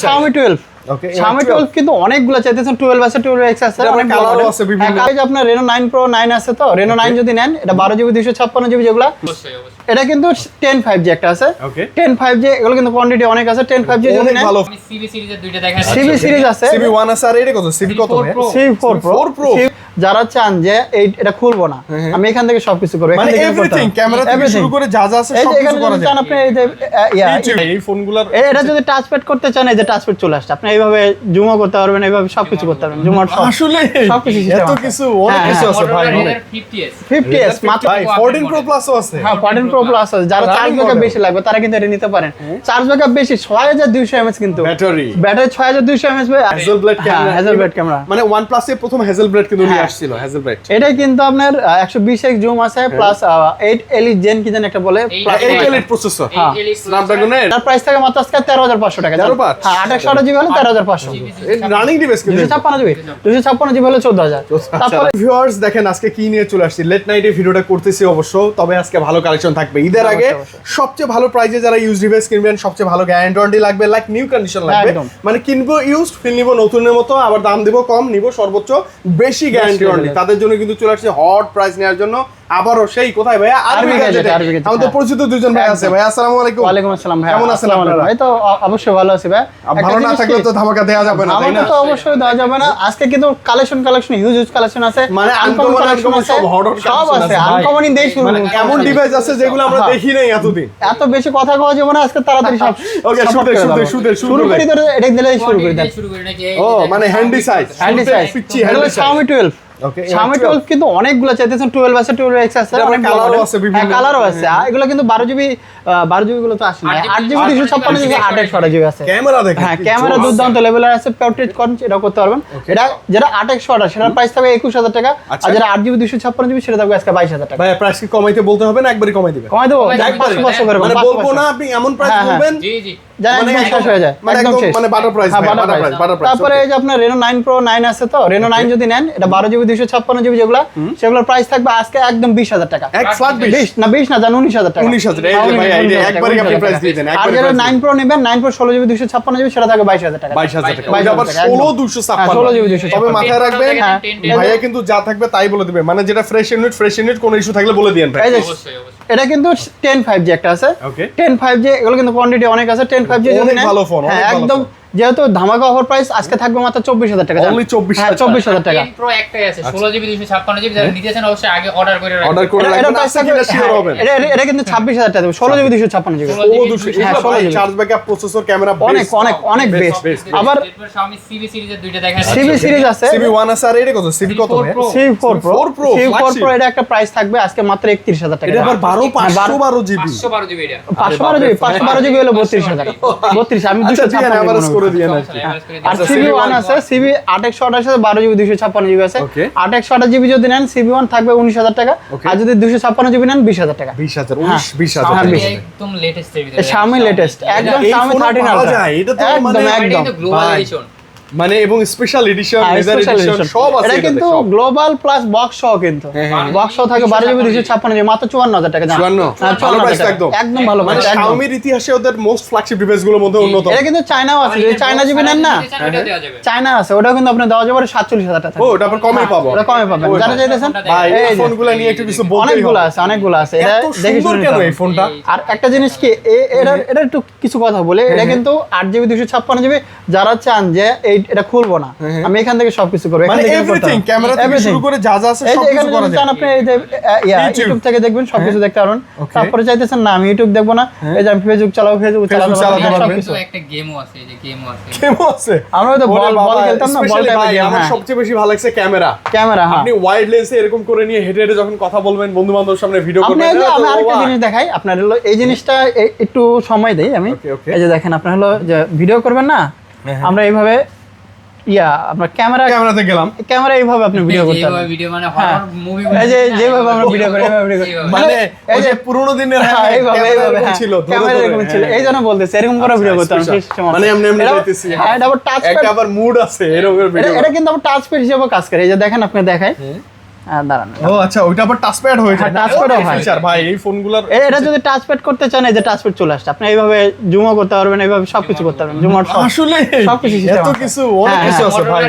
Xiaomi 12 ওকে Xiaomi 12 কিন্তু অনেকগুলো চাইতেছেন 12 আছে 12X আছে অনেক কালার আছে বিভিন্ন এই যে আপনার Reno 9 Pro 9 আছে তো Reno 9 যদি নেন এটা 12GB 256GB যেগুলা এটা কিন্তু 10 5G একটা আছে 10 5G এগুলো কিন্তু কোয়ান্টিটি অনেক আছে 10 5G যদি নেন আমি সিবি সিরিজের দুইটা দেখাই সিবি সিরিজ আছে CB1 আছে আর এটা কত CB কত ভাই CB4 Pro যারা চান যে এটা খুলবো না আমি এখান থেকে সবকিছু করব মানে এভরিথিং ক্যামেরা থেকে শুরু করে যা যা আছে সবকিছু করা যায় চান আপনি এই যে এই ফোনগুলোর এটা যদি টাচপ্যাড করতে চান এই যে টাচপ্যাড চলে আসছে আপনি এইভাবে জুমও করতে পারবেন এইভাবে সবকিছু করতে পারবেন জুম আউট আসলে সবকিছু এত কিছু অনেক কিছু আছে ভাই 50s মাত্র ভাই 14 Pro Plus আছে হ্যাঁ 14 Pro Plus আছে যারা চার্জ ব্যাকআপ বেশি লাগবে তারা কিন্তু এটা নিতে পারেন চার্জ ব্যাকআপ বেশি 6200 mAh কিন্তু ব্যাটারি 6200 mAh ভাই Hazelblad ক্যামেরা Hazelblad ক্যামেরা মানে OnePlus এর প্রথম Hazelblad কিন্তু নিয়ে আসছিল Hazelblad এটাই কিন্তু আপনার 120x জুম আছে প্লাস 8 Elite Gen কি জানি একটা বলে 8 Elite প্রসেসর Snapdragon এর তার প্রাইস থাকে মাত্র আজকে 13500 টাকা 13500 হ্যাঁ 28GB হলে 13500 রানিং ডিভাইস কিন্তু 256GB হলে 14000 তারপরে ভিউয়ার্স দেখেন আজকে কি নিয়ে চলে আসছি লেট নাইটে ভিডিওটা করতেছি অবশ্য তবে আজকে ভালো কালেকশন থাকবে ঈদের আগে সবচেয়ে ভালো প্রাইসে যারা ইউজ ডিভাইস কিনবেন সবচেয়ে ভালো গ্যারান্টি ওয়ারেন্টি লাগবে লাইক নিউ কন্ডিশন লাগবে মানে কিনবো ইউজড ফিল নিব নতুনের মতো আবার দাম দিব কম নিব সর্বোচ্চ বেশি গ্যারান্টি ওয়ারেন্টি তাদের জন্য কিন্তু চলে আসছে হট প্রাইস নেওয়ার জন্য আবারও সেই কোথায় ভাইয়া আরবি গ্যাজেট আমাদের পরিচিত দুইজন ভাই আছে ভাই আসসালামু আলাইকুম ওয়া আলাইকুম আসসালাম ভাই কেমন আছেন আপনারা এই তো অবশ্যই ভালো আছি ভাই ভালো না থাকলে তো ধামাকা দেয়া যাবে না তাই না তো অবশ্যই দেওয়া যাবে না আজকে কিন্তু কালেকশন হিউজ কালেকশন আছে মানে আনকমন সব হট সব আছে আনকমনই দেই শুরু মানে এমন ডিভাইস আছে যেগুলো আমরা দেখি নাই এতদিন এত বেশি কথা কওয়া যাবে না আজকে তাড়াতাড়ি সব ওকে শুরু করি ধরে এটা দিলেই শুরু করি নাকি ও মানে হ্যান্ডি সাইজ পিচ্চি হ্যান্ডি Xiaomi 12 ওকে Xiaomi 12 কিন্তু অনেকগুলো চাইতেছেন 12 আছে 12X আছে অনেক কালারও আছে বিভিন্ন কালারও আছে এগুলো কিন্তু 12GB গুলো তো আসে না 8GB 256GB 8GB আছে ক্যামেরা দেখেন হ্যাঁ ক্যামেরা দুর্দান্ত লেভেলের আছে পোর্ট্রেট কোন এটা করতে পারবেন এটা যেটা 8X অর্ডার সেটার প্রাইস থাকবে 21000 টাকা আর যেটা 8GB 256GB সেটা থাকবে আজকে 22000 টাকা ভাই প্রাইস কি কমাইতে বলতে হবে না একবারই কমাই দিবেন কমাই দেবো একবারই 500 করে মানে বলবো না আপনি এমন প্রাইস বলবেন জি জি মানে শেষ হয়ে যায় একদম শেষ মানে বাটার প্রাইস বাটার প্রাইস তারপরে এই যে আপনার Reno 9 Pro 9 আছে তো Reno 9 যদি নেন এটা 12GB 256GB যেগুলো সেগুলোর প্রাইস থাকবে আজকে একদম 20000 টাকা এক ফ্ল্যাট 20 না 20 না জান 19000 টাকা 19000 এই যে ভাই আইডিয়া একবারই আপনি প্রাইস দিয়ে দেন আর যারা 9 Pro নেবেন 9 Pro 16GB 256GB সেটা থাকবে 22000 টাকা 22000 টাকা ওইটা আবার 16256 16GB 256 তবে মাথায় রাখবেন ভাইয়া কিন্তু যা থাকবে তাই বলে দিবে মানে যেটা ফ্রেশ ইউনিট কোন ইস্যু থাকলে বলে দিয়েন ভাই অবশ্যই এটা কিন্তু 10 5G একটা আছে 10 5G এগুলো কিন্তু কোয়ান্টিটি অনেক আছে 10 5G যদি নেন ভালো ফোন একদম যেহেতু ধামাকা অফার প্রাইস আজকে থাকবে মাত্র 24000 টাকা অনলি 24000 টাকা 10 Pro একটাই আছে 16GB 256GB যারা নিতেছেন অবশ্যই আগে অর্ডার করে রাখবেন অর্ডার করে রাখবেন আজকে কিনা শিওর হবেন এটা কিন্তু 26000 টাকা 16GB 256GB 200 charge backup processor camera অনেক বেস্ট আবার Xiaomi CB সিরিজের দুইটা দেখাই CB সিরিজ আছে CB1 আছে আর এটা কত CB কত CB4 Pro এটা একটা প্রাইস থাকবে আজকে মাত্র 31000 টাকা এটা আবার 512GB 512GB এটা 512GB হলো 32000 32 আমি 256 এভারেজ করে দিয়ে না আর CB1 আছে CB 8X অর্ডার আছে 12GB 256GB আছে 8X অর্ডার জিবি যদি নেন CB1 থাকবে 19000 টাকা আর যদি 256GB নেন 20000 টাকা 20000 একদম লেটেস্ট Xiaomi লেটেস্ট একদম Xiaomi 13 আলট্রা এটা তো মানে একদম গ্লোবাল এডিশন মানে এবং স্পেশাল এডিশন লেজার এডিশন সব আছে এটা কিন্তু গ্লোবাল প্লাস বক্স সহ কিন্তু বক্স সহ থাকে 12GB 256GB মাত্র 54000 টাকা দাম 54 ভালো প্রাইস একদম ভালো মানে Xiaomi এর ইতিহাসে ওদের মোস্ট ফ্ল্যাগশিপ ডিভাইস গুলোর মধ্যে অন্যতম এটা কিন্তু চায়নাও আছে যদি চায়না জিবি নেন না চায়না আছে ওটাও কিন্তু আপনি দেওয়া যাবে 47000 টাকা ও এটা আবার কমে পাবো ওটা কমে পাবেন যারা চাইতেছেন ভাই এই ফোনগুলো নিয়ে একটু কিছু বলতেই অনেকগুলো আছে এটা দেখে শুনে কেন এই ফোনটা আর একটা জিনিস কি এটা একটু কিছু কথা বলে এটা কিন্তু 8GB 256GB যারা চান যে এটা খুলবো না আমি এখান থেকে সবকিছু করব মানে এভরিথিং ক্যামেরা থেকে শুরু করে যা যা আছে সবকিছু করা যায় আপনি এই যে ইউটিউব থেকে দেখবেন সবকিছু দেখতে পারবেন তারপরে চাইতেছেন না আমি ইউটিউব দেখব না এই যে আমি ফেসবুক চালাবো ফেসবুক চালাতে পারবেন সবকিছু একটা গেমও আছে এই যে গেমও আছে আমরা তো বল খেলতাম না বল টাইপের আমার সবচেয়ে বেশি ভালো লাগছে ক্যামেরা আপনি ওয়াইড লেন্সে এরকম করে নিয়ে হেঁটে হেঁটে যখন কথা বলবেন বন্ধু বান্ধবের সামনে ভিডিও করবেন আমি আরেকটা জিনিস দেখাই আপনার হলো এই জিনিসটা একটু সময় দেই আমি এই যে দেখেন আপনার হলো যে ভিডিও করবেন না আমরা এইভাবে আপনার ক্যামেরাতে গেলাম ক্যামেরা এইভাবে আপনি ভিডিও করতে পারবেন ভিডিও মানে হরর মুভি এই যে যেভাবে আমরা ভিডিও করি মানে এই যে পুরনো দিনের এইভাবে ছিল ক্যামেরা এরকম ছিল এইজন্য বলতেছি এরকম করে ভিডিও করতে পারবেন মানে এমনি যাইতেছি এটা আবার টাচ একটা আবার মুড আছে এরকম ভিডিও এটা কিন্তু আবার টাচ প্যাড হিসেবে কাজ করে এই যে দেখেন আপনি দেখাই দাঁড়ান। ও আচ্ছা, ওইটা আবার টাচপ্যাড হয়ে যায়। টাচপ্যাডও হয় ফিচার ভাই এই ফোনগুলোর। এটা যদি টাচপ্যাড করতে চান, এই যে টাচপ্যাড চলে আসছে, আপনি এইভাবে জুমও করতে পারবেন, এইভাবে সবকিছু করতে পারবেন। জুম আউট আসলে সবকিছু এত কিছু অনেক কিছু আছে ভাই।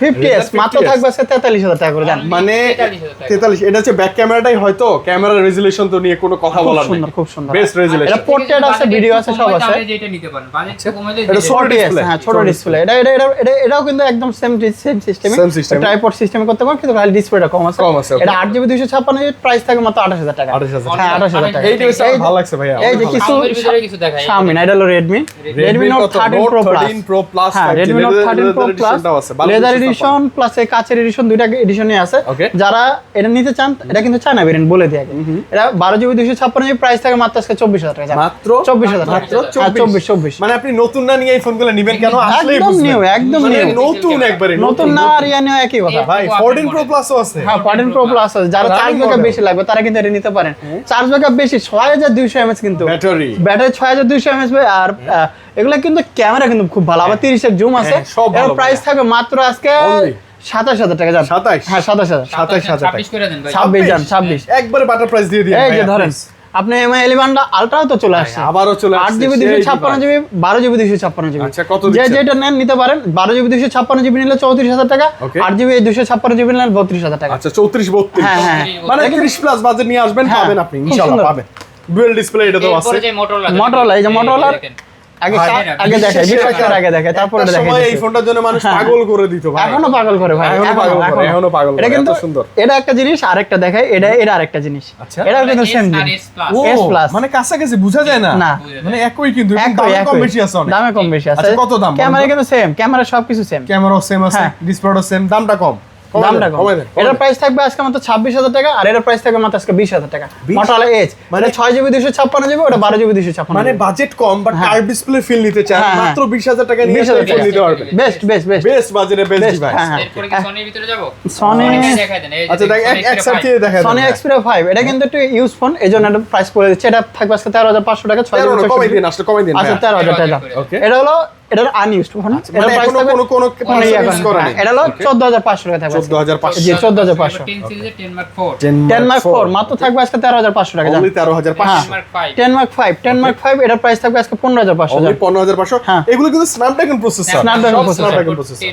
50s মাত্র থাকবে আজকে 43,000 টাকা করে দেন। মানে 43, এটা হচ্ছে ব্যাক ক্যামেরাটাই হয়তো, ক্যামেরার রেজোলিউশন তো নিয়ে কোনো কথা বলার নেই। সুন্দর, খুব সুন্দর, বেস্ট রেজোলিউশন। এটা পোর্ট্রেট আছে, ভিডিও আছে, সব আছে। যেটা নিতে পারেন বাজেট কমাইলে এটা ছোট ডিসপ্লে। হ্যাঁ, ছোট ডিসপ্লে। এটাও কিন্তু একদম সেম সিস্টেমে, Same system। ট্রাইপড সিস্টেমে করতে পারেন, কিন্তু খালি ডিসপ্লেটা কম আছে। okay। এটা 8GB 256 প্রাইস থাকে মাত্র 28,000 টাকা। 28,000। হ্যাঁ, 28,000 টাকা। এই ডিভাইসটা আমার ভালো লাগছে ভাইয়া। এই যে কিছু কিছু দেখাই Xiaomi না, এটা হলো Redmi Note 13 Pro Plus। 13 Pro Plus, হ্যাঁ, Redmi Note 13 Pro Plus leather addition plus এই কাচের এডিশন, দুইটা এডিশনই আছে। Okay। যারা এটা নিতে চান, এটা কিন্তু চায়না ভেরিয়েন্ট বলে দিই আগে। এটা 12GB 256 প্রাইস থাকে মাত্র আজকে 24,000 টাকা। মাত্র 24,000 টাকা। মাত্র হ্যাঁ, 24। মানে আপনি নতুন না নিয়ে এই ফোনগুলো নেবেন কেন? আসলেই একদম বুঝবেন। নিউ, একদম মানে নিউ, নতুন একবারে নতুন না আর ইয়া নিউ একই কথা। ভাই 14 Pro Plus ও আছে। হ্যাঁ, 14 Pro Plus আছে। যারা চার্জ Running ব্যাকআপ model। বেশি লাগবে তারা কিন্তু এটা নিতে পারেন। চার্জ ব্যাকআপ বেশি 6200 mAh কিন্তু ব্যাটারি। ব্যাটারি 6200 mAh ভাই। আর এগুলা কিন্তু ক্যামেরা কিন্তু খুব ভালো, আবার 30 এর জুম আছে। হ্যাঁ, সব এর ভালো প্রাইস থাকবে মাত্র আজকে Only 27,000 টাকা। জান 27? হ্যাঁ, 27,000। 27,000 টাকা। 26 করে দেন ভাই। 26 জান, 26। একবারে বাটার প্রাইস দিয়ে দিন এই যে ভাই, ধরেন, please। আপনি MI 11 আলট্রাও তো চলে আসছে। আবারও চলে আসছে 8GB সেই 256GB, 12GB 256GB। আচ্ছা, কত যে দিচ্ছেন? যেটা নেন নিতে পারেন। 12GB 256GB নিলে 34,000 টাকা, Okay। 8GB 256GB নিলে 32,000 টাকা। আচ্ছা 34 32। হ্যাঁ, হ্যাঁ। মানে 30 প্লাস বাজেট নিয়ে আসবেন, হ্যাঁ, পাবেন আপনি খুব ইনশাআল্লাহ সুন্দর। পাবেন। ডুয়াল ডিসপ্লে এটা তো আছে। এরপরে যে Motorola Motorola, এই যে Motorola দেখেন। আগে ভাই, আগে দেখাই, বিশ্বাসের আগে দেখাই, তারপরে একটা দেখাই। সময় এই ফোনটার জন্য মানুষ পাগল করে দিত ভাই। এখনো পাগল করে ভাই, এখনো পাগল করে, এখনো পাগল করে, এটা কিন্তু এত সুন্দর। এটা একটা জিনিস, আরেকটা দেখাই, এটা আরেকটা জিনিস। আচ্ছা। এটাও কিন্তু S সেম আর জিনিস। S Plus। ও, S Plus। মানে কাছাকাছি বোঝা যায় না। না। মানে একই কিন্তু, এবং একই, দামে কম একই। বেশি আছে অনেক। দামে কম বেশি আছে। আচ্ছা, কত দাম? ক্যামেরা কিন্তু সেম, ক্যামেরা সবকিছু সেম। ক্যামেরাও সেম আছে, হ্যাঁ। ডিসপ্লেও সেম, দামটা কম। দামটা কম। এটার প্রাইস থাকবে আজকে মাত্র 26,000 টাকা, আর এটার প্রাইস থাকবে মাত্র আজকে 20,000 টাকা। 20? Motorola Edge মানে মানে 6GB 256GB, ওটা 12GB 256। মানে বাজেট কম বাট কার্ভ ডিসপ্লে ফিল নিতে চান, হ্যাঁ, মাত্র 20,000 টাকা নিয়ে 20,000 ফোন নিতে পারবেন। বেস্ট বেস্ট বেস্ট বেস্ট বাজেটে বেস্ট ডিভাইস। হ্যাঁ। এরপরে কি Sony ভিতরে যাব? Sony দেখাই দেন। এই যে আচ্ছা দেখ, Sony এক Xperia সাথে 5 দেখা Sony Xperia 5 এটা কিন্তু একটু ইউজ ফোন, এজন্য এটা প্রাইস করে দিচ্ছে। এটা থাকবে আজকে 13,500 টাকা, 6GB কমাই দিন, আসলে কমাই দিন। আচ্ছা, 13,000 টাকা। ওকে। এটা হলো এটার আনইউজড ফোন। মানে এটার প্রাইস এখনো থাকবে কোনো ইউজ করা নেই। এটা হলো 14,500 টাকা থাকবে। 14,500। জি, 14,500। 10 সিরিজের 10 Mark 4 10 Mark 4 মাত্র থাকবে আজকে 13,500 টাকা। জান only 13,500। 10 Mark 5 10 Mark 5 10 Mark 5 এটার প্রাইস থাকবে আজকে 15,500। only 15,500। হ্যাঁ। এগুলো কিন্তু Snapdragon processor. Snapdragon processor। Snapdragon processor.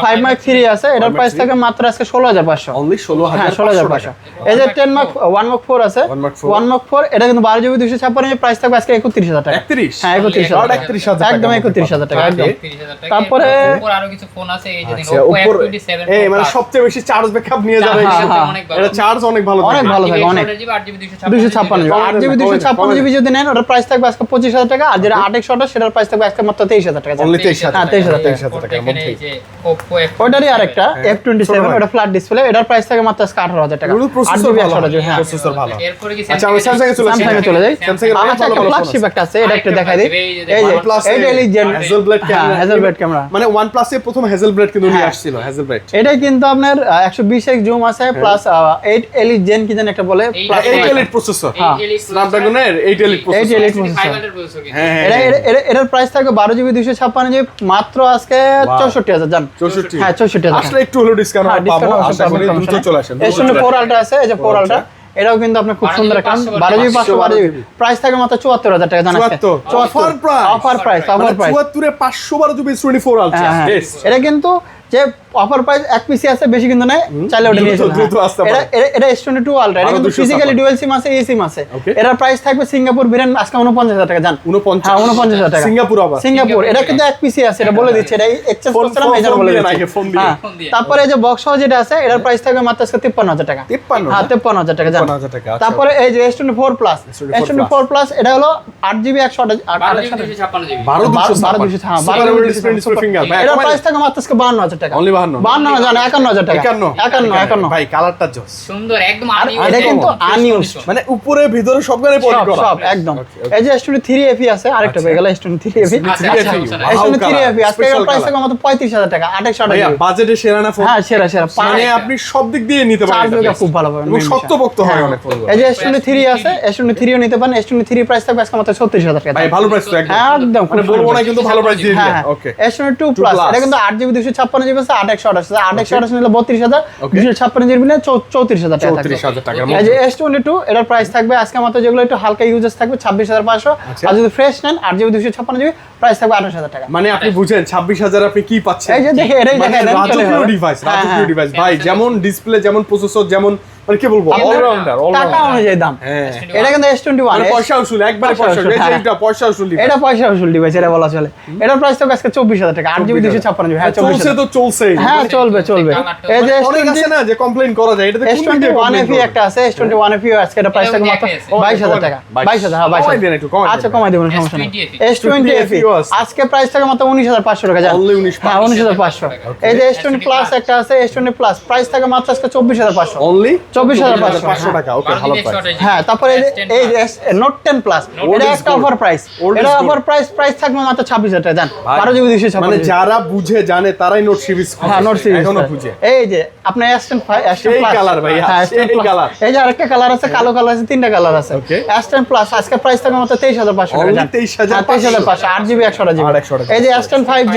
5 Mark 3 আছে, এটার প্রাইস থাকবে মাত্র আজকে 16,500। only হ্যাঁ, 16,500 16,500। এই যে 10 Mark 1 Mark 4 আছে, 1 Mark 4 1 Mark 4 এটা কিন্তু 12GB 256 প্রাইস থাকবে আজকে 31,000 টাকা। 31? হ্যাঁ, 31,000 টাকা। 31,000 টাকা। একদম 31,000 টাকা একদম। 30,000 টাকা। তারপরে উপর আরো কিছু ফোন আছে, এই যে দেখুন আচ্ছা, Oppo উপর F27 এই Pro মানে Plus। সবচেয়ে বেশি চার্জ ব্যাকআপ নিয়ে যারা হ্যাঁ, হ্যাঁ। অনেক ভালো। এটা চার্জ অনেক ভালো অনেক থাকে। ভালো থাকে, অনেক। 8GB 256 8GB 256GB যদি নেন, ওটার প্রাইস থাকবে আজকে 25,000 টাকা, আর যেটা 8X সেটার প্রাইস থাকবে আজকে মাত্র 23,000 টাকা। only 23,000 হ্যাঁ, 23,000 টাকা। 23,000 টাকার এখানে মধ্যে। এই যে Oppo F27 ওইটারই আরেকটা F27 ছোট ভাই। ওটা ফ্ল্যাট ডিসপ্লে, এটার প্রাইস থাকে মাত্র আজকে 18,000 টাকা। এগুলো processor 8GB ভালো, 128GB। হ্যাঁ, processor ভালো। এরপরে কি আচ্ছা, আমি Samsung এ চলে আসি। Samsung এ চলে যাই। Samsung এর আমার অনেক ভালো একটা ভালো ফ্ল্যাগশিপ phone একটা আছে, এটা একটু দেখাই দিই। এই যে OnePlus এইটা Elite Gen Hazelblade হ্যাঁ, ক্যামেরা। Hazelblade camera. মানে OnePlus এর প্রথম Hazelblade কিন্তু নিয়ে হ্যাঁ। আসছিল, Hazelblade। এটাই কিন্তু আপনার 120x জুম আছে, প্লাস 8 Elite Gen কি যেন একটা বলে, এই- plus 8 Elite প্রসেসর। হ্যাঁ। Snapdragon এর 8 Elite 8 processor. Elite processor। 500 processor কিন্তু। হ্যাঁ, এটা হ্যাঁ। এটার প্রাইস থাকবে 12GB 256GB মাত্র আজকে 64,000 জান। 64? হ্যাঁ, 64,000 আসলে একটু হলো ডিসকাউন্ট হ্যাঁ, পাবো, discount আশা করি পাবেন, দ্রুত চলে আসেন। এর সঙ্গে 4 আলট্রা আছে, এই যে 4 আলট্রা, এটাও কিন্তু আপনার খুব সুন্দর একটা 12GB 512GB প্রাইস থাকে মাত্র 74,000 টাকা জান। 74 offer price. Offer price, offer মানে প্রাইস। 74 এ 512 জিবি 24 আলট্রা। হ্যাঁ, হ্যাঁ। Yes। এটা কিন্তু যে অফার প্রাইস এক পিসি আছে, বেশি কিন্তু নাই, চাইলে ওটা নিয়ে চলুন। দ্রুত আসতে এটা পারে। এটা S22 আলট্রা, এটা কিন্তু 1200 ফিজিক্যালি ডুয়াল সিম আছে, এই সিম আছে। Okay। এটার প্রাইস থাকবে সিঙ্গাপুর ভেরিয়েন্ট আজকে 49,000 টাকা জান। 49? হ্যাঁ, 49,000 টাকা। সিঙ্গাপুর আবার। সিঙ্গাপুর এটা কিন্তু এক পিসি আছে, এটা বলে দিচ্ছে, এটা এক্সচেঞ্জ ফোন- করছিলাম, এই জন্য ফোন বলে দিয়ে দিচ্ছি। নাকি, ফোন দিয়ে। হ্যাঁ। ফোন দিয়ে। তারপরে এই যে বক্স সহ যেটা আছে, এটার প্রাইস থাকবে মাত্র আজকে 53,000 টাকা। 53? হ্যাঁ, 53,000 টাকা জান। 53,000 টাকা, আচ্ছা। তারপরে এই যে S24 প্লাস, S24 প্লাস এটা হলো 8GB 128 12GB 256GB 12,256 হ্যাঁ, Super AMOLED display, display finger। ভাই, এটার কমাই প্রাইস দেন। থাকে মাত্র আজকে 52,000 টাকা। Only 52? 52 জান, 51,000 টাকা। 51? ভাই কালারটা জোস। সুন্দর একদম আর unused এটা কিন্তু একদম unused। fresh মানে উপরে ভিতরে সবখানে পলি সব করা। সব একদম। Okay, okay। এই যে S23 FE আছে, আরেকটা পেয়ে গেল S23 FE। আচ্ছা, আচ্ছা, সমস্যা নাই। wow S23 color, FE আজকে special প্রাইস color। থাকে মাত্র 35,000 টাকা, 28 ভাইয়া বাজেটে সেরা না ফোন? হ্যাঁ, সেরা সেরা। মানে আপনি সব দিক দিয়ে নিতে পারেন চার্জ এটা। ব্যাকআপ খুব ভালো পাবেন, এবং শক্তপোক্ত হয় অনেক ফোনগুলো। এই যে S23 আছে, S23 ও নিতে পারেন। S23 প্রাইস থাকবে আজকে মাত্র 36,000 টাকা। ভাই ভালো প্রাইস তো একদম। হ্যাঁ, একদম মানে বলবো না কিন্তু ভালো প্রাইস দিয়ে হ্যাঁ, দিলেন। হ্যাঁ। ওকে। S22 প্লাস এটা কিন্তু 8GB 256GB আছে, 8128 8128 নিলে 32,256 জিবি নিলে 34,000 টাকা থাকবে। 34,000 টাকার এই যে S22 এটার প্রাইস থাকবে আজকে মাত্র যেগুলো একটু হালকা ইউজেস থাকবে 26,500, আর যদি ফ্রেশ নেন 8GB 256 জিবি প্রাইস থাকবে 28,000 টাকা। মানে আপনি বুঝেন 26,000 আপনি কি পাচ্ছেন? এই যে দেখে এটাই মানে দেখেন রাজকীয় ডিভাইস, রাজকীয় ডিভাইস ভাই, যেমন ডিসপ্লে, যেমন প্রসেসর, যেমন মানে কি বলবো, অলরাউন্ডার, টাকা অনুযায়ী দাম। হ্যাঁ এটা কিন্তু S21 মানে পয়সা উসুল, একবারে পয়সা উসুল, এটা পয়সা উসুল ডিভাইস। এটা পয়সা উসুল ডিভাইস এটা বলা চলে। এটার প্রাইস তো আজকে 24,000 টাকা, 8GB 256 জিবি। হ্যাঁ চলছে তো চলছেই। হ্যাঁ চলবে চলবে। এই যে অনেক আছে না যে কমপ্লেইন করা যায়, এটাতে S21 FE একটা আছে, S21 FE আজকে এটা প্রাইস থাকবে মাত্র 22,000 টাকা। 22,000, হ্যাঁ 22,000। আচ্ছা কমাই দেবেন, সমস্যা নেই। S20 FE আজকে প্রাইস থাকবে মাত্র 19,500 টাকা। জান Only 19,500 হ্যাঁ 19,500। এই যে S20 প্লাস একটা আছে, S20 প্লাস প্রাইস থাকবে মাত্র আজকে 24,500। অনলি 24,500 টাকা। ওকে, ভালো প্রাইস। হ্যাঁ তারপরে এই যে Note 10 প্লাস এটা একটা অফার প্রাইস, এটা অফার প্রাইস থাকবে মাত্র 26,000 টাকা। জান 12GB 256 মানে যারা বুঝে জানে তারাই নোট সিরিজ হ্যাঁ নোট সিরিজ এখনো বুঝে। এই যে আপনার S10 সেই কালার ভাই, সেই কালার। এই যে আরেকটা কালার আছে, কালো কালার আছে, তিনটা কালার আছে। Okay. S10 প্লাস আজকে প্রাইস থাকবে মাত্র 23,500 টাকা। Only 23,500 23,500, 8GB 128GB। এই যে S10 5G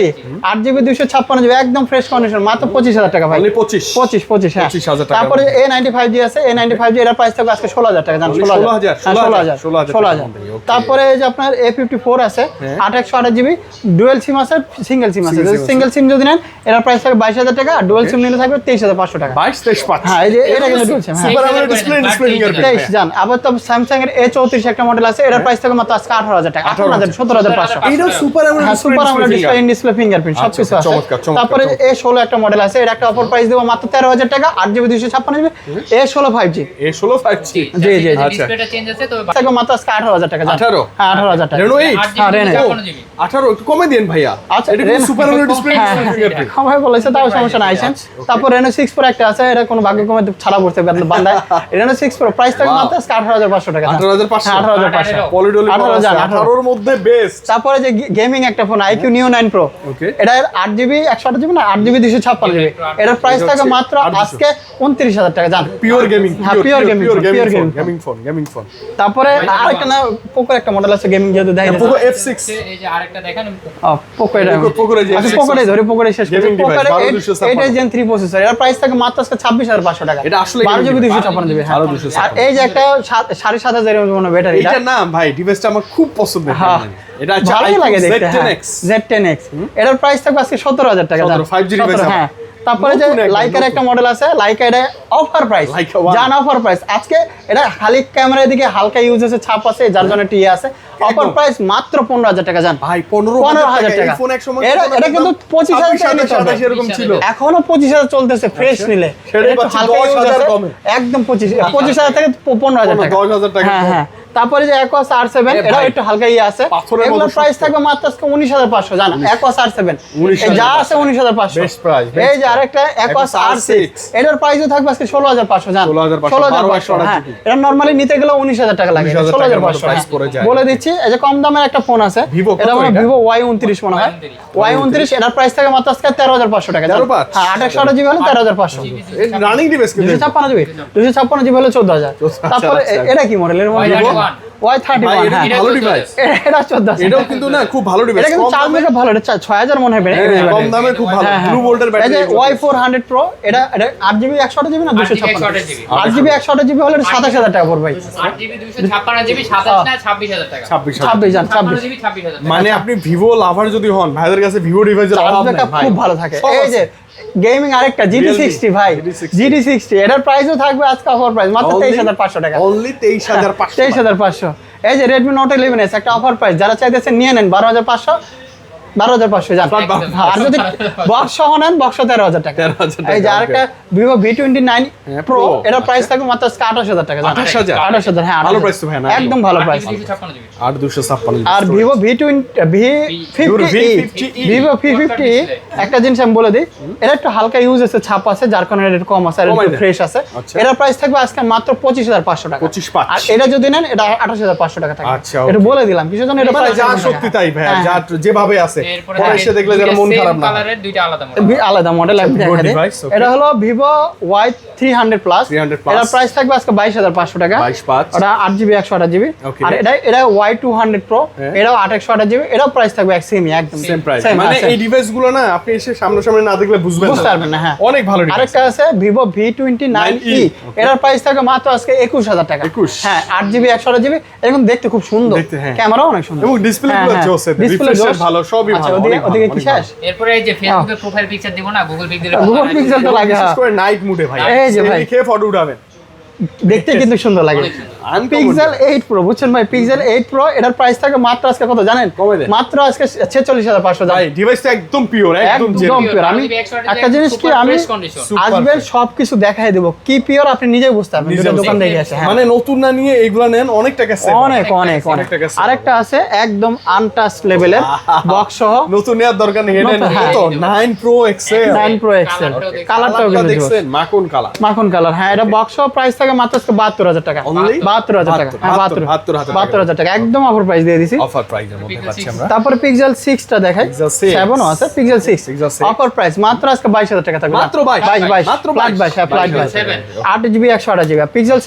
8GB 256GB একদম ফ্রেশ কন্ডিশন মাত্র 25,000 টাকা ভাই। Only 25 হ্যাঁ 25,000 টাকা। তারপরে A95G আছে, A95G এর প্রাইস থাকবে আজকে 16,000 টাকা। জান 16,000, 16,000। তারপরে এই যে আপনার A54 আছে 8/128GB ডুয়াল সিম আছে, সিঙ্গেল সিম আছে। সিঙ্গেল সিম যদি নেন এর প্রাইস থাকবে 22,000 টাকা, আর ডুয়াল সিম নিলে থাকবে 23,500 টাকা। 22-23 হ্যাঁ এই যে এটা কিন্তু ডুয়াল সিম। হ্যাঁ সুপার আমোলেড ডিসপ্লে ফিঙ্গারপ্রিন্ট। 23 জান। আবার তো স্যামসাং এর A34 একটা মডেল আছে, এর প্রাইস থাকবে মাত্র আজকে 18,000 টাকা। 17,500। এইটাও সুপার আমোলেড হ্যাঁ super AMOLED display, in display fingerprint সবকিছু আছে। তারপরে A16 একটা মডেল আছে, এর একটা অফার প্রাইস দেব মাত্র 13,000 টাকা, 8GB 256GB। A16 5G A16 5G। জি জি জি। ডিসপ্লেটা চেঞ্জ আছে তো থাকবে মাত্র আজকে 18,000 টাকা। জান 18? হ্যাঁ 18,000 টাকা। Reno 8? হ্যাঁ Reno 18 একটু কমে দেন ভাইয়া। আচ্ছা, এটা কিন্তু সুপার আমোলেড ডিসপ্লে ফিঙ্গারপ্রিন্ট। সবাই বলেছে তাও সমস্যা নাই। আইসেন তারপর Reno 6 Pro একটা আছে, এটা কোনো ভাগ্য কমে ছাড়া পড়তে বান্দায়। Reno 6 Pro প্রাইস থাকবে মাত্র আজকে 18,500 টাকা। 18,500 18,500 পলিডলি 18,000 18 এর মধ্যে বেস্ট। তারপরে যে গেমিং একটা ফোন IQ Neo 9 Pro, ওকে, এটা 8GB 128GB না 8GB 256GB, এটার প্রাইস থাকবে মাত্র আজকে 29,000 টাকা। জান পিওর গেমিং, হ্যাঁ পিওর গেমিং গেমিং ফোন। তারপরে আরেকটা না পোকোর একটা মডেল আছে গেমিং, যেহেতু দেখাই পোকো F6 এই যে আরেকটা দেখেন পোকো এটা পোকোর এই যে আচ্ছা পোকোটাই ধরে, পোকোটাই শেষ করি। Gaming device, পোকোর 12,256 এটা Gen 3 প্রসেসর, এর প্রাইস থাকে মাত্র আজকে 26,500 টাকা। এটা আসলে 12GB 256GB। হ্যাঁ 12,256 আর এই যে একটা 7,500 mAh ব্যাটারি, এটা না ভাই, ডিভাইসটা আমার খুব পছন্দের। হ্যাঁ এটা ভালোই লাগে দেখতে। Z10X। Z10X এটার প্রাইস থাকবে আজকে 17,000 টাকা। 17, 5G device। হ্যাঁ তারপরে যে লাইকার একটা মডেল আছে, লাইকা এটা অফার প্রাইস, Leica One। জান অফার প্রাইস আজকে। এটা খালি ক্যামেরার দিকে হালকা ইউজ আছে, ছাপ আছে, যার জন্য টিএ আছে। অফার প্রাইস মাত্র 15,000 টাকা। জান ভাই 15,000 টাকা। এই ফোন এক সময় এটা কিন্তু 25,000 টাকা নিতে হবে। 27 এরকম ছিল। এখনো 25,000 চলতেছে ফ্রেশ নিলে। সেটাই একটু পাচ্ছি হালকা use 10,000 আছে, কমে। একদম 25,000 থেকে 15,000 টাকা। 10,000 টাকা হ্যাঁ কম। হ্যাঁ তারপরে যে Aquos R7 এটা একটু হালকা আছে, পাথরের এগুলোর মতো প্রাইস শক্ত। থাকবে মাত্র আজকে 19,500। জান Aquos R7 এই যা আছে 19,500। Best price, best এই যে আরেকটা Aquos R6 এটার প্রাইসও থাকবে আজকে 16,500। জান 16,500 হ্যাঁ এটা নরমালি নিতে গেলে 19,000 টাকা লাগে, 19,000 16,500 price পড়ে যায়। বলে দিচ্ছি। এই যে কম দামের একটা ফোন আছে, Vivo কত এটা মানে এটা? Vivo Y29 মনে হয়, Y29 এটার প্রাইস থাকে মাত্র আজকে 13,500 টাকা। জান 13,500? হ্যাঁ 8/128GB হলে 13,500। রানিং ডিভাইস কিন্তু 256GB হলে 14,000। তারপরে এটা কি মডেল? এর মধ্যে Y31 ভাই, এটা হ্যাঁ ভালো ডিভাইস। এটা 14,000। এটাও কিন্তু না খুব ভালো ডিভাইস। এটা কিন্তু চার্জ ব্যাকআপ ভালো, এটা 6,000 মনে হয় কম দামে খুব ভালো। ব্লু ভোল্টের এই যে ব্যাটারি। Y400 Pro এটা 8GB 128GB না 256GB 8GB 128GB হলে 27000 টাকা পড়বে ভাই 8GB 256GB 27 না 26000 টাকা 26,000 জান 26 26GB 26000 টাকা মানে আপনি ভিভো লাভার যদি হন, ভাইদের কাছে ভিভো ডিভাইসের চার্জ অভাব ব্যাকআপ নেই ভাই। খুব ভালো থাকে। সব এই আছে। যে গেমিং আরেকটা GT60 ভাই GT60 GT60 এটার প্রাইসও থাকবে আজকে অফার প্রাইস মাত্র 23,500 টাকা অনলি 23,500 23,500। এই যে Redmi Note 11s একটা অফার প্রাইস, যারা চাইতেছেন নিয়ে নেন 12,500 জান। আর যদি বক্স সহ নেন বক্স 13,000 টাকা। 13,000 টাকা, এই যে আরেকটা Vivo V29 হ্যাঁ, Pro Pro। এটার প্রাইস থাকবে মাত্র 28,000 টাকা। 28,000? 28,000 হ্যাঁ ভালো price তো ভাই না? একদম ভালো প্রাইস। 256GB 8,256 আর Vivo V50e Vivo V50 একটা জিনিস আমি বলে দিই, এটা একটু হালকা ইউজ আছে, ছাপ আছে, যার কারণে এটা কম আছে আর কমাই একটু দেন। ফ্রেশ আছে। আচ্ছা। এটার প্রাইস থাকবে আজকে মাত্র 25,500 টাকা। 25,500 আর এটা যদি নেন এটা 28,500 টাকা থাকবে। আচ্ছা, এটা okay। বলে দিলাম কিছু জন এটা মানে price যা এরকম সত্যি টাকা। তাই ভাই, হ্যাঁ, যা যেভাবে আছে এরপরে পরে এসে দেখলে যেন মন খারাপ না হয়। কালারের দুইটা আলাদা মডেল। আলাদা মডেল আমি Good দেখাই দিই। device, okay. এটা হলো ভিভো ওয়াই 300 প্লাস 300 plus। এটার প্রাইস থাকবে আজকে 22,500 টাকা 22,500 ওটা 8GB 128GB Okay। আর এটা ওয়াই 200 প্রো হ্যাঁ। এটাও 828GB এটাও প্রাইস থাকবে সেমই একদম সেম প্রাইস Same, মানে হ্যাঁ, এই ডিভাইস গুলো না আপনি এসে সামনাসামনি না দেখলে বুঝবেন বুঝতে পারবেন না, হ্যাঁ। অনেক ভালো ডিভাইস আরেকটা আছে ভিভো V29e Okay। এটার প্রাইস থাকবে মাত্র আজকে 21,000 টাকা 21 হ্যাঁ 8GB 128GB এরকম দেখতে খুব সুন্দর দেখতে, হ্যাঁ। ক্যামেরাও অনেক সুন্দর এবং ডিসপ্লে গুলো জোস ডিসপ্লে রিফ্রেশ ভালো সবই আচ্ছা ভালো ওদিকে অনেক ভালো, ওদিকে কি অনেক ভালো। শেষ এরপরে এই যে ফেসবুকে প্রোফাইল পিকচার দিব না, গুগল পিক্সেল গুগল পিক্সেল তো লাগে বিশেষ করে নাইট মুডে ভাই এই যে ভাই। খেয়ে ফটো উঠাবেন দেখতে কিন্তু সুন্দর লাগে অনেক সুন্দর। পিক্সেল 8 প্রো বুঝছেন ভাই পিক্সেল 8 প্রো এটার প্রাইস থাকে মাত্র আজকে কত জানেন কমে দেন। মাত্র আজকে 46,500 ভাই ডিভাইসটা একদম পিওর একদম একদম জেনুইন pure। আমি RGB 128 একটা জিনিস কি super আমি fresh condition। Super আসবেন fresh। সবকিছু দেখাই দেব কি পিওর আপনি নিজেই বুঝতে পারবেন নিজে দুটো বুঝতে দোকান পারবেন। দেখে আসে হ্যাঁ মানে নতুন না নিয়ে এইগুলা নেন অনেক টাকা সেভ অনেক অনেক অনেক অনেক টাকা save আরেকটা আছে একদম আনটাচ লেভেলের বক্স সহ নতুন নেওয়ার দরকার নেই এটা নতুন, হ্যাঁ। তো 9 প্রো এক্সেল 9 প্রো এক্সেল কালারটাও দেখতে- কালারটাও কিন্তু জোস। দেখছেন মাখন কালার মাখন কালার হ্যাঁ এটা বক্স সহ প্রাইস থাকে মাত্র আজকে 72,000 টাকা Only? 72,000 টাকা হ্যাঁ 72,000 টাকা একদম অফার প্রাইস দিয়ে দিছি অফার প্রাইসের মধ্যে Pixel পাচ্ছি 6 আমরা তারপরে পিক্সেল 6 টা দেখাই Pixel 6 7 ও আছে পিক্সেল 6 Pixel 6 অফার প্রাইস মাত্র আজকে 22,000 টাকা থাকবে মাত্র 22 22 মাত্র ফ্ল্যাট 22 হ্যাঁ flat 22 22 8GB 128GB pixel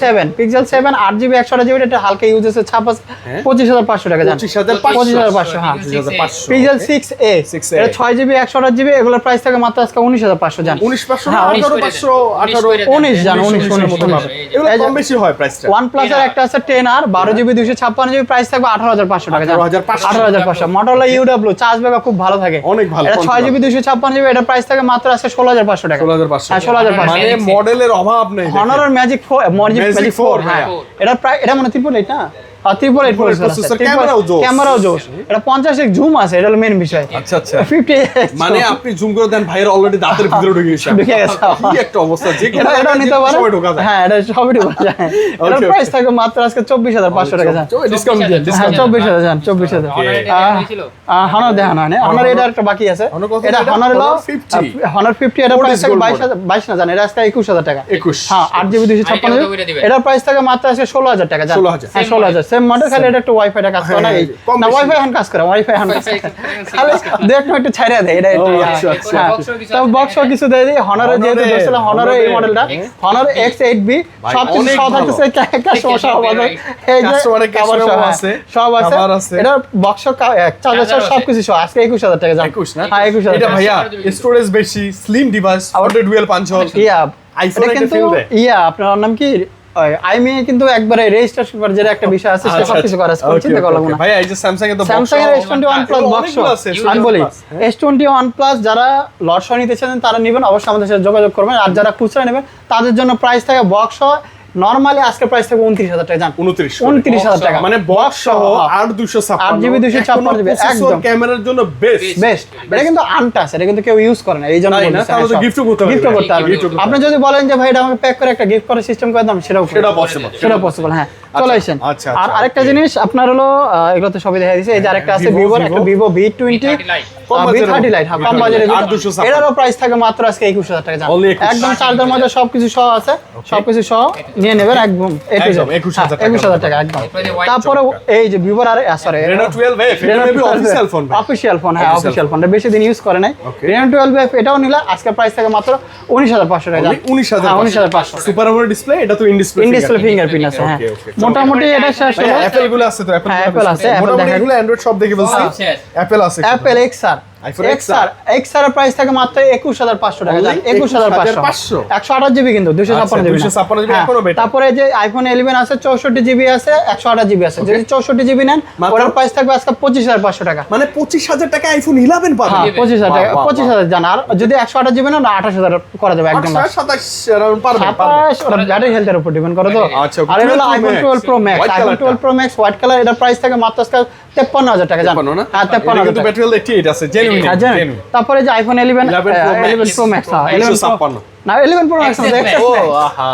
7 8GB 128GB এটা হালকা ইউজ আছে 25,500 টাকা জান 25,500 হ্যাঁ 25,500 পিক্সেল 6a 6A এটা 6GB 128GB এগুলোর প্রাইস থাকে মাত্র আজকে 19,500 জান 19,500 হ্যাঁ, 18,500 18 19 জান 19 এর মধ্যে পাবেন এগুলো কম বেশি হয় প্রাইসটা OnePlus এর একটা আছে 10R 12GB 256GB প্রাইস থাকবে 18,500 টাকা জান 18,500 18,500 Motorola UW চার্জ ব্যাকআপ খুব ভালো থাকে অনেক ভালো, এটা অনেক 6GB 256GB এটা প্রাইস থাকে মাত্র আছে 16,500 টাকা 16,500 হ্যাঁ 16,500 মানে Magic 6 মডেলের অভাব নেই Honor ম্যাজিক 4 Magic ম্যাজিক 4 4 হ্যাঁ হ্যাঁ। এটা প্রায় এটা মানে 888 না আর 888 processor, ক্যামেরাও জোস। ক্যামেরাও জোস এটা 50 জুম আছে এটা হলো মেইন বিষয় আচ্ছা আচ্ছা 50 মানে আপনি জুম করে দেন ভাইয়ের অলরেডি দাঁতের ভিতরে ঢুকে গেছে ঢুকে গেছে। কি একটা অবস্থা যে এটা এটা নিতে পারে সময় ঢোকা যায় হ্যাঁ এটা সবই ঢোকা যায় এটার Okay, প্রাইস থাকে মাত্র আজকে 24,500 টাকা জান ডিসকাউন্ট দিয়ে হ্যাঁ ডিসকাউন্ট 24,000 জান 24,000 Honor এটা হয়েছিল? হনার দেখানো হয় না হনার এটা একটা বাকি আছে Honor কত এটা এটা? হনার হলো Honor 50 হনার 50 এটা What প্রাইস is থাকে gold 22 না জান এটা আজকে 21,000 টাকা 21 হ্যাঁ 8GB 256 আরেকটা করে দিবেন। এটার প্রাইস থাকে মাত্র আছে 16,000 টাকা জান 16,000 হ্যাঁ Same 16,000 সেম মডেল খালি এটা একটু ওয়াইফাইটা কাজ করে না হ্যাঁ, এই কম না বেশি। ওয়াইফাই হান কাজ করে ওয়াইফাই হান কাজ করে খালি একটু ছাইরা দেয় এটা একটু ও, ইয়া। আচ্ছা, আচ্ছা। হ্যাঁ, Box-ও কিছু তো আছে বক্সও কিছু দিয়ে দিই হনারের যেহেতু Honor-এ- ধরছিল হনারের এই Honor-এ- মডেলটা হনার X8B ভাই, সব কিছু অনেক সহ ভালো। থাকতেছে একটা সমস্যা হবে না। এই যে Customer-এর cover case সহ, হ্যাঁ, আছে, সব আছে cover আছে। এটা বক্স চার্জার Charger সব আছে। কিছু সহ আজকে 21,000 টাকা জান 21 না হ্যাঁ 21,000 এটা টাকা। ভাইয়া স্টোরেজ বেশি স্লিম ডিভাইস ফোর্টে ডুয়াল পাঞ্চ হোল ইয়া iPhone এটা একটা কিন্তু feel দেয়। ইয়া আপনার নাম কি আইমি কিন্তু একবারে রেজিস্টার পেপার যেটা একটা বিষয় আছে আচ্ছা, সব কিছু করা আছে okay, চিন্তা okay, করা লাগবে okay. না ভাইয়া এই যে স্যামসাং এর তো স্যামসাং এর S21 প্লাস এগুলো বক্স অনেকগুলো আছে, আমি বলি S21 S21 প্লাস যারা লট সহ নিতে চান তারা নেবেন অবশ্যই আমাদের সাথে যোগাযোগ করবেন আর যারা খুচরা নেবেন তাদের জন্য প্রাইস থাকে বক্স নরমালি আজকে প্রাইস থাকে 29,000 টাকা জান 29 টাকা মানে বক্স সহ 8,256 8GB 256 একদম। ক্যামেরার জন্য বেস্ট বেস্ট এটা কিন্তু আনটাচ এটা কিন্তু কেউ ইউজ করে না এই জন্য তাই না? তাহলে তো gift ও করতে পারবে। গিফট করতে পারবে gift ও করতে আপনি যদি বলেন যে ভাই এটা আমাকে প্যাক করে একটা গিফট করার সিস্টেম করে দাম সেটাও সেটা পসিবল সেটা পসিবল হ্যাঁ চলে আসেন আচ্ছা, আর আচ্ছা, আরেকটা okay. জিনিস আপনার হলো এগুলো তো সবই দেখা দিয়েছে এই যে আরেকটা আছে Vivo, ভিভোর একটা ভিভো V20 V30 Lite। কম বাজেটের V30 লাইট হ্যাঁ কম বাজেটের 8,256 এটারও প্রাইস থাকে মাত্র আজকে 21,000 টাকা জান Only 21,000 একদম চার্জার মধ্যে সবকিছু সহ আছে সবকিছু সহ নিয়ে নেবেন একদম একদম, 21,000 টাকা। 21,000 টাকা একদম এরপরে যে white তারপরে এই যে ভিভোর আর সরি Reno 12F এটা মেবি অফিশিয়াল ফোন ভাই অফিশিয়াল ফোন হ্যাঁ Official অফিশিয়াল ফোন বেশি দিন ইউজ করে নাই Okay. Reno 12F এটাও নিলে আজকে প্রাইস থাকে মাত্র 19,500 টাকা Only 19,500 19,500 সুপার আমোলেড ডিসপ্লে এটা তো in display in display fingerprint আছে হ্যাঁ Okay, okay. মোটামুটি এটা শেষ হলো অ্যাপল গুলো আছে তো হ্যাঁ, Apple আছে, Apple মোটামুটি দেখা এগুলো অ্যান্ড্রয়েড সব দেখে বলছি সব শেষ। অ্যাপল আছে অ্যাপেল XR iPhone XR এর প্রাইস থাকে মাত্র 21,500 টাকা Only 21,500 128 জিবি কিন্তু 256 জিবি 256 GB এখনো better। তারপরে যে আইফোন 11 আছে 64 জিবি আছে 128 জিবি আছে যদি 64 জিবি নেন মাত্র? ওটার প্রাইস থাকবে আজকে 25,500 টাকা মানে 25,000 টাকা আইফোন 11 পাবেন হ্যাঁ 25,000 টাকা বাহ, বাহ, 25,000 জান আর যদি 128 জিবি নেন 28,000 করা যাবে একদম 27 অ্যারাউন্ড পারবেন 27 ওটা ব্যাটারি হেলথের উপর ডিপেন্ড করে তো আচ্ছা, আর এটা হলো 12 Pro iPhone Max, 12 pro max white iPhone color-টা। 12 প্রো ম্যাক্স হোয়াইট কালার এটা প্রাইস থাকে মাত্র আজকে 53,000 টাকা জান 53 না হ্যাঁ এটা 53,000 কিন্তু টাকা ব্যাটারি 88 আছে জেনুইন হ্যাঁ জানেন তারপরে যে iPhone 11 11 Pro Max, 11 pro max হ্যাঁ 11 156 না 11 Pro Max XS না, Max। XS ও Max। আহা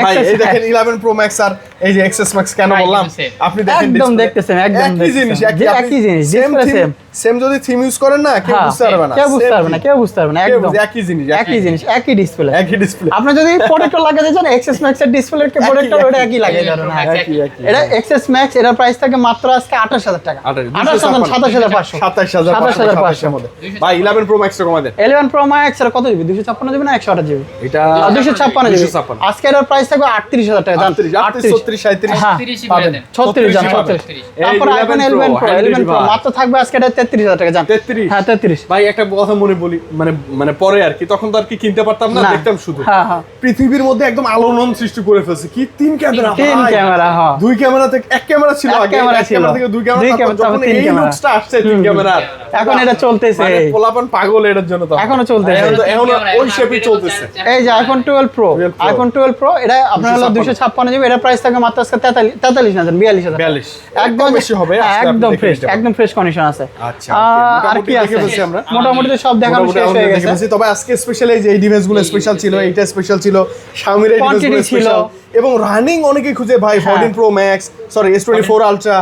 ভাই এই দেখেন 11 Pro Max আর এই যে XS Max কেন Right, বললাম same। আপনি দেখেন একদম display। দেখতেছেন, একদম একই দেখতেছেন। জিনিস যে একই জিনিস, সেম display same। সেম যদি থিম ইউজ করেন না কেউ হ্যাঁ, বুঝতে পারবে না কেউ বুঝতে Same পারবে না, theme। কেউ বুঝতে পারবে না, কেউ একদম বুঝে- একই জিনিস একই জিনিস, একই ডিসপ্লে। একই ডিসপ্লে আপনি যদি প্রোটেক্টর লাগাতে চান XS Max এর ডিসপ্লে প্রোটেক্টর ওটা একই লাগিয়ে দেবেন। হ্যাঁ, একই একই এটা XS Max এটার প্রাইস থাকে মাত্র আজকে 28000 টাকা। 27500 27500 মধ্যে ভাই 11 Pro Max টা কমাই দেন 11 Pro Max এর কত জিবি? 256 জিবি না 128 জিবি? এটা 256 জিবি। 256 আজকে এটার প্রাইস থাকবে 38000 টাকা। জান 38 36 37 হ্যাঁ, 30 পাবেন। দেন 36 জান 36 36। এই তারপর 11 iPhone Pro, 11 Pro hand 11 Pro device। মাত্র থাকবে আজকে এটা 33000 টাকা। জান 33 হ্যাঁ 33। ভাই একটা কথা মনে বলি মানে পরে আর কি তখন তো আর কি কিনতে পারতাম না দেখতাম শুধু হ্যাঁ হ্যাঁ পৃথিবীর মধ্যে একদম আলোড়ন সৃষ্টি করে ফেলছে কি 3 ক্যামেরা 3 ক্যামেরা। হ্যাঁ, দুই ক্যামেরা থেকে এক ক্যামেরা ছিল এক আগে ক্যামেরা এক ছিল। ক্যামেরা থেকে দুই ক্যামেরা দুই তারপর ক্যামেরা, যখন তারপর তিন এই ক্যামেরা। লুকসটা আসছে 3 ক্যামেরা এখন এটা চলতেছে। মানে পোলাপান পাগল এটার জন্য তো এখনো চলতেছে। এখন ওই শেপই চলতেছে এই যে iPhone 12 Pro, 12 Pro। IPhone 12 Pro এটা আপনার হলো 256 জিবি। এটা প্রাইস থাকে মাত্র আজকে 43 না 42000 42 একদম বেশি হবে হ্যাঁ, আজকে আপনি একদম দেখে ফ্রেশ, নিতে পারেন। একদম ফ্রেশ কন্ডিশন আছে। আচ্ছা আর কি আছে? আমরা মোটামুটি তো সব দেখানো মোটামুটি শেষ আমাদের হয়ে দেখে গেছে। ফেলছি। তবে আজকে স্পেশাল এই যে এই ডিভাইসগুলো স্পেশাল ছিল এইটা স্পেশাল ছিল Xiaomi এর Quantity ডিভাইসগুলো ছিল। স্পেশাল এবং রানিং অনেকেই খুঁজে ভাই হ্যাঁ। 14 Pro Max sorry S24 Ultra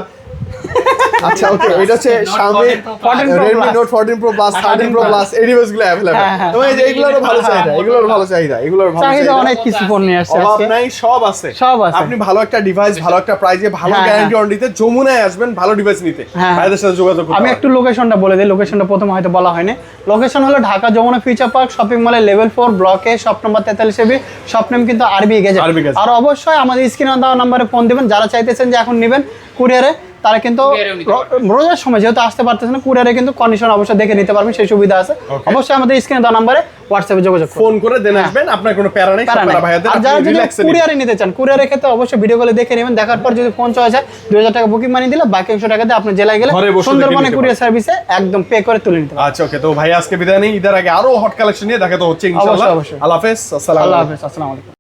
আচ্ছা ওকে এটা হচ্ছে Note Xiaomi 14 Pro Redmi Plus। Note 14 Pro Plus 13 Pro Plus এই ডিভাইসগুলো अवेलेबल হ্যাঁ, হ্যাঁ। এবং এই যে এগুলোরও ভালো চাহিদা এগুলোর ভালো চাহিদা এগুলোর ভালো চাহিদা চাহিদা অনেক কিছু ফোন নিয়ে আসছে অভাব আজকে। নাই সব আছে সব আছে। আপনি ভালো একটা ডিভাইস ভালো একটা প্রাইজে ভালো হ্যাঁ, গ্যারান্টি অন দিতে যমুনায় আসবেন ভালো ডিভাইস নিতে হ্যাঁ। ভাইদের সাথে যোগাযোগ করতে আমি পারেন। একটু লোকেশনটা বলে দিই। লোকেশনটা প্রথমে হয়তো বলা হয়নি। লোকেশন হলো Dhaka Jamuna Future Park shopping মলের লেভেল 4 ব্লকে শপ নম্বর 43 শপ নেম কিন্তু আরবি গেজেট। আরবি গেজেট। আর অবশ্যই আমাদের স্ক্রিনে দেওয়া নম্বরে ফোন দিবেন যারা চাইতেছেন যে এখন নেবেন কুরিয়ারে, তারা কিন্তু কুরিয়ারেও নিতে রোজার সময় যেহেতু আসতে পারতেছেন না, কুরিয়ারে কিন্তু কন্ডিশন অবশ্যই দেখে নিতে পারবেন, সেই সুবিধা আছে। অবশ্যই আমাদের স্ক্রিনে দেওয়া নম্বরে হোয়াটসঅ্যাপে যোগাযোগ করুন। ফোন করে দেন আসবেন আপনার কোনো প্যারা নেই প্যারা সব নাই। প্যারা ভাইয়াদের আর আপনি যারা যদি রিল্যাক্সে নিন। কুরিয়ারে নিতে চান, কুরিয়ারের ক্ষেত্রে অবশ্যই ভিডিও কলে দেখে নেবেন। দেখার পর যদি ফোন চয়েস হয় 2000 টাকা বুকিং মানি দিলে বাকি 100 টাকা দিয়ে আপনি জেলায় গেলে ঘরে বসে সুন্দরবনে দেখে নিতে কুরিয়ার সার্ভিসে একদম পে করে তুলে নিতে পারবেন। আচ্ছা ওকে তো ভাই আজকে বিদায় নেই ঈদের আগে আরো হট কালেকশন নিয়ে দেখা তো হচ্ছে ইনশাআল্লাহ অবশ্যই। আল্লাহ হাফেজ আসসালামু আল্লাহ আলাইকুম হাফেজ, আসসালামু আলাইকুম।